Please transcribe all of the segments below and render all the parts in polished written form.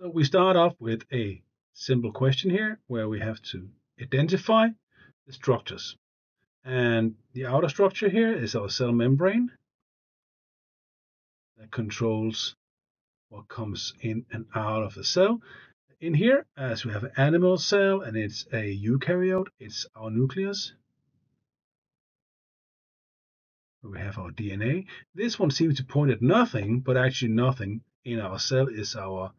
So we start off with a simple question here where we have to identify the structures. And the outer structure here is our cell membrane that controls what comes in and out of the cell. In here, as we have an animal cell and it's a eukaryote, it's our nucleus. We have our DNA. This one seems to point at nothing, but actually nothing in our cell is our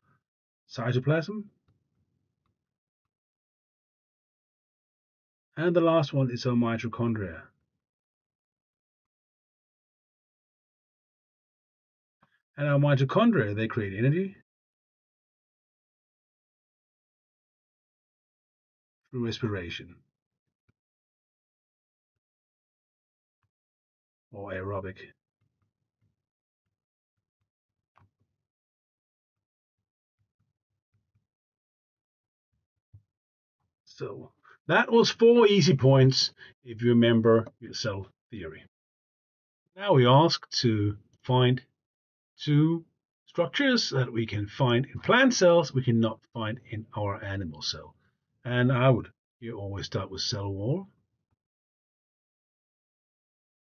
cytoplasm. And the last one is our mitochondria. And our mitochondria, they create energy through respiration or aerobic. So that was 4 easy points if you remember your cell theory. Now we ask to find 2 structures that we can find in plant cells we cannot find in our animal cell. And I would here always start with cell wall.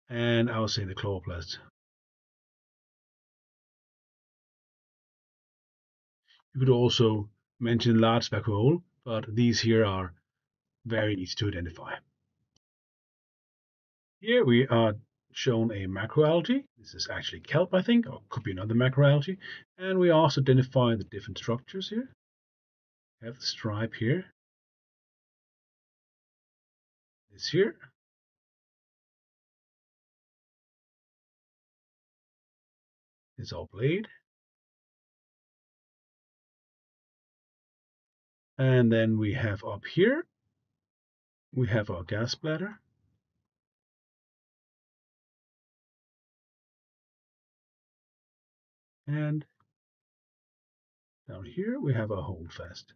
And I would say the chloroplast. You could also mention large vacuole, but these here are very easy to identify. Here we are shown a macroalgae. This is actually kelp, I think, or could be another macroalgae. And we also identify the different structures here. We have the stripe here. This here. It's our blade. And then we have up here, we have our gas bladder. And down here we have our holdfast.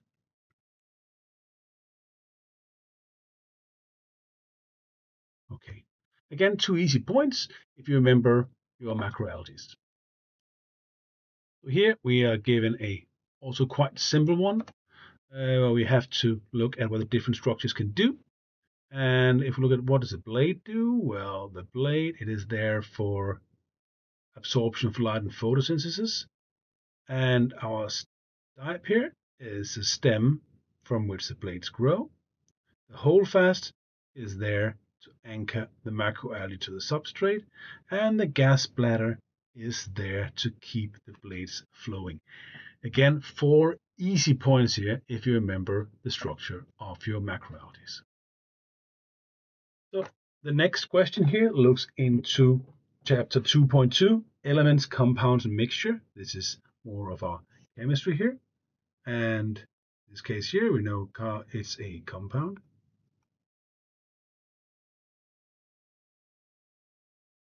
Okay, again, 2 easy points if you remember your macroalgae. So here we are given a also quite simple one where we have to look at what the different structures can do. And if we look at what does a blade do, well, the blade, it is there for absorption of light and photosynthesis. And our stipe here is the stem from which the blades grow. The holdfast is there to anchor the macroalgae to the substrate, and the gas bladder is there to keep the blades flowing. Again, 4 easy points here if you remember the structure of your macroalgae. So the next question here looks into chapter 2.2, elements, compounds, and mixture. This is more of our chemistry here. And in this case here, we know it's a compound.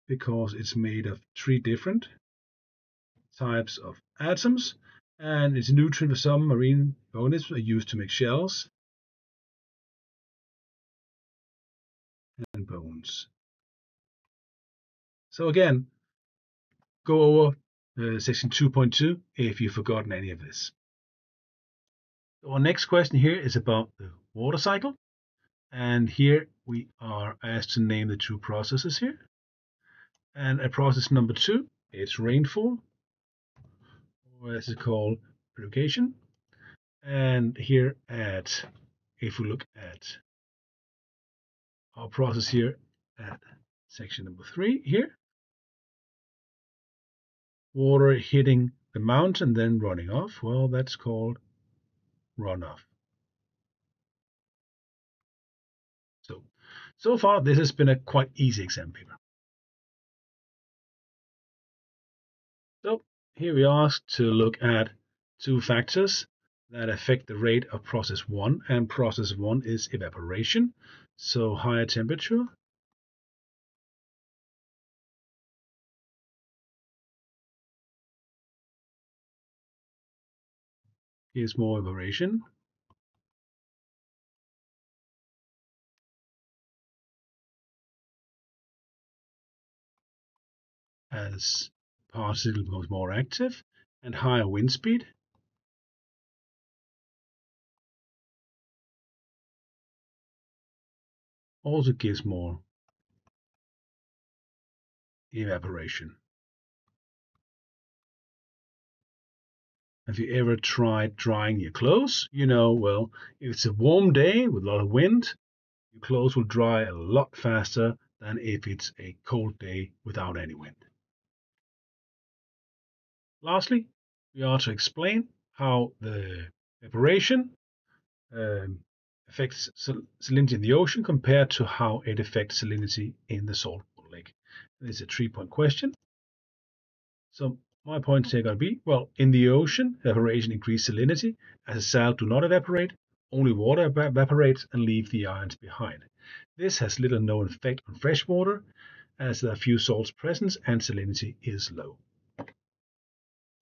Because it's made of 3 different types of atoms, and it's a nutrient for some marine organisms are used to make shells and bones. So again, go over section 2.2 if you've forgotten any of this. So our next question here is about the water cycle, and here we are asked to name the 2 processes here. And a process number 2, it's rainfall, or as it's called, precipitation. And here if we look at our process here at section number 3 here, water hitting the mountain then running off, well, that's called runoff. So far this has been a quite easy exam paper. So here we are asked to look at 2 factors that affect the rate of process 1, and process 1 is evaporation. So higher temperature is more evaporation. As particle becomes more active, and higher wind speed also gives more evaporation. Have you ever tried drying your clothes? Well, if it's a warm day with a lot of wind, your clothes will dry a lot faster than if it's a cold day without any wind. Lastly, we are to explain how the evaporation affects salinity in the ocean compared to how it affects salinity in the saltwater lake. This is a 3-point question. So my points here are going to be, well, in the ocean, evaporation increases salinity as the salt do not evaporate, only water evaporates and leaves the ions behind. This has little or no effect on fresh water as there are few salts present and salinity is low.